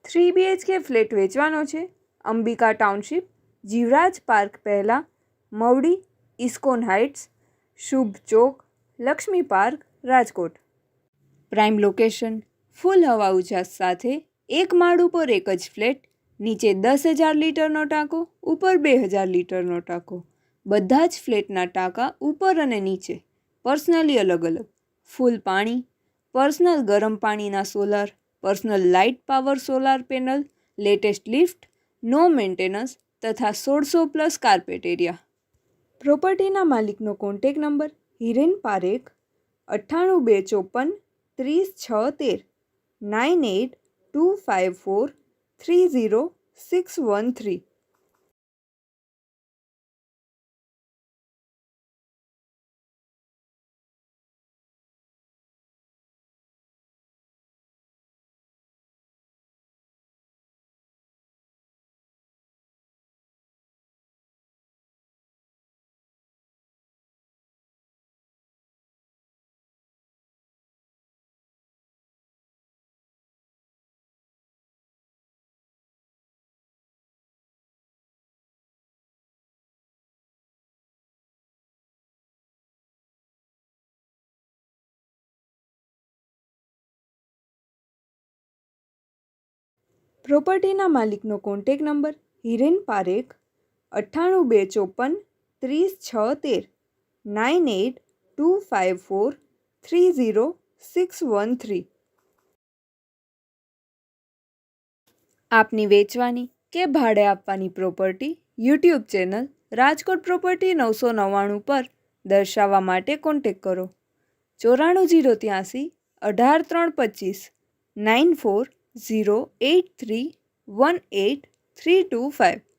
3 BHK flat વેચવાનો છે Ambika township, Jivraj park પહેલાં, Mavdi, ISKCON heights, Shubh Chowk, Laxmi park, Rajkot. Prime location, full હવા ઉજાસ સાથે, એક માળ ઉપર એક જ ફ્લેટ, નીચે 10,000 લીટરનો ટાંકો, ઉપર 2,000 લીટરનો ટાંકો. બધા જ ફ્લેટના ટાંકા ઉપર અને નીચે પર્સનલી અલગ અલગ. ફૂલ પાણી, પર્સનલ ગરમ પાણીના solar, personal light power solar panel, latest lift, no maintenance તથા 1600+ કાર્પેટ એરિયા. પ્રોપર્ટીના માલિકનો કોન્ટેક નંબર હિરેન પારેખ 98 254 30 613 9825430613. પ્રોપર્ટીના માલિકનો કોન્ટેક નંબર હિરેન પારેખ 98 254 30 613. આપની વેચવાની કે ભાડે આપવાની property YouTube channel Rajkot property 999 પર દર્શાવવા માટે કોન્ટેક કરો 94 083 18 325 94 083 18 325.